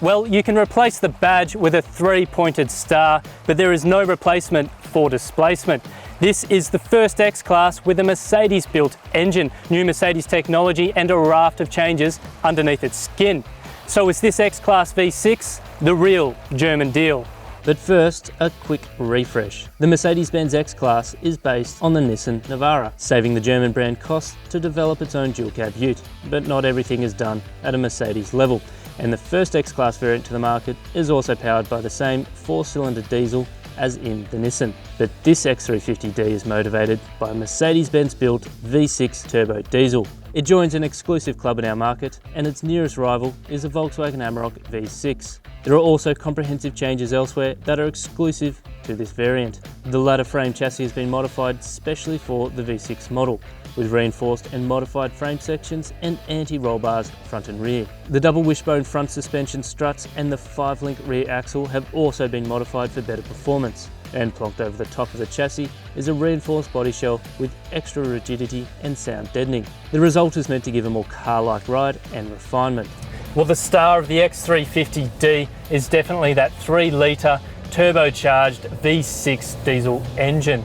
Well, you can replace the badge with a 3-pointed star, but there is no replacement for displacement. This is the first X-Class with a Mercedes-built engine, new Mercedes technology and a raft of changes underneath its skin. So is this X-Class V6 the real German deal? But first, a quick refresh. The Mercedes-Benz X-Class is based on the Nissan Navara, saving the German brand costs to develop its own dual-cab ute. But not everything is done at a Mercedes level, and the first X-Class variant to the market is also powered by the same 4-cylinder diesel as in the Nissan. But this X350D is motivated by a Mercedes-Benz built V6 turbo diesel. It joins an exclusive club in our market, and its nearest rival is a Volkswagen Amarok V6. There are also comprehensive changes elsewhere that are exclusive to this variant. The ladder frame chassis has been modified specially for the V6 model, with reinforced and modified frame sections and anti-roll bars front and rear. The double wishbone front suspension struts and the 5-link rear axle have also been modified for better performance. And plonked over the top of the chassis is a reinforced body shell with extra rigidity and sound deadening. The result is meant to give a more car-like ride and refinement. Well, the star of the X350D is definitely that 3-litre turbocharged V6 diesel engine.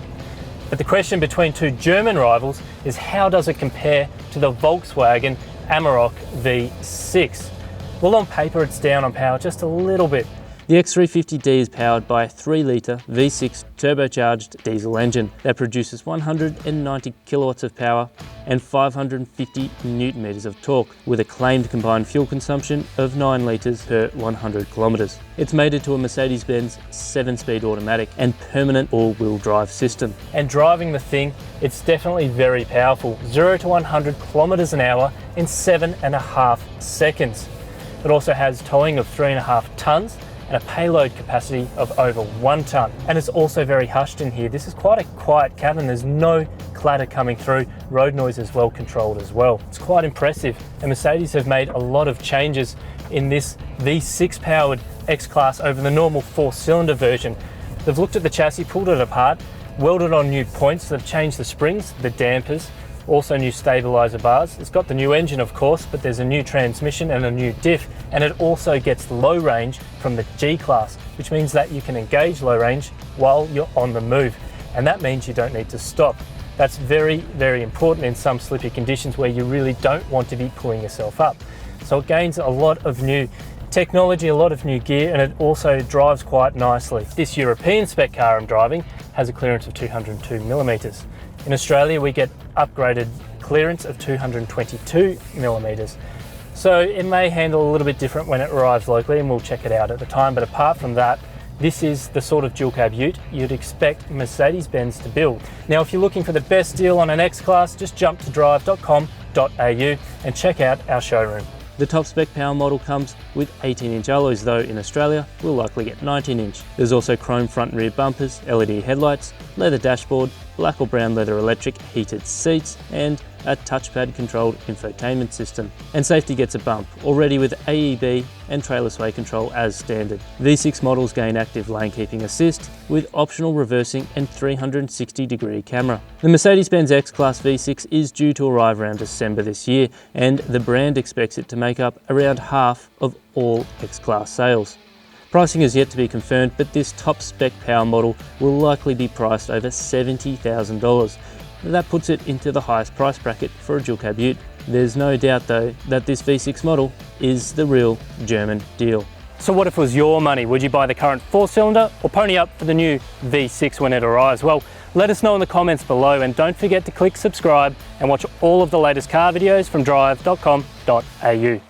But the question between two German rivals is, how does it compare to the Volkswagen Amarok V6? Well, on paper it's down on power just a little bit. The X350D is powered by a 3-litre V6 turbocharged diesel engine that produces 190 kilowatts of power and 550 newton meters of torque, with a claimed combined fuel consumption of 9 litres per 100 kilometres. It's mated to a Mercedes-Benz 7-speed automatic and permanent all-wheel drive system. And driving the thing, it's definitely very powerful. 0 to 100 kilometres an hour in 7.5 seconds. It also has towing of 3.5 tonnes and a payload capacity of over 1 tonne. And it's also very hushed in here. This is quite a quiet cabin. There's no clatter coming through. Road noise is well controlled as well. It's quite impressive. And Mercedes have made a lot of changes in this V6 powered X-Class over the normal 4-cylinder version. They've looked at the chassis, pulled it apart, welded on new points. They've changed the springs, the dampers, also new stabiliser bars. It's got the new engine, of course, but there's a new transmission and a new diff, and it also gets low range from the G-Class, which means that you can engage low range while you're on the move, and that means you don't need to stop. That's very, very important in some slippy conditions where you really don't want to be pulling yourself up. So it gains a lot of new technology, a lot of new gear, and it also drives quite nicely. This European spec car I'm driving has a clearance of 202 millimetres. In Australia, we get upgraded clearance of 222 millimetres. So it may handle a little bit different when it arrives locally, and we'll check it out at the time. But apart from that, this is the sort of dual cab ute you'd expect Mercedes-Benz to build. Now, if you're looking for the best deal on an X-Class, just jump to Drive.com.au and check out our showroom. The top spec power model comes with 18-inch alloys, though in Australia we'll likely get 19-inch. There's also chrome front and rear bumpers, LED headlights, leather dashboard, black or brown leather electric heated seats, and a touchpad controlled infotainment system. And safety gets a bump, already with AEB and trailer sway control as standard. V6 models gain active lane keeping assist with optional reversing and 360-degree camera. The Mercedes-Benz X-Class V6 is due to arrive around December this year, and the brand expects it to make up around half of all X-Class sales. Pricing is yet to be confirmed, but this top spec power model will likely be priced over $70,000. That puts it into the highest price bracket for a dual cab ute. There's no doubt though that this V6 model is the real German deal. So what if it was your money? Would you buy the current 4-cylinder or pony up for the new V6 when it arrives? Well, let us know in the comments below, and don't forget to click subscribe and watch all of the latest car videos from Drive.com.au.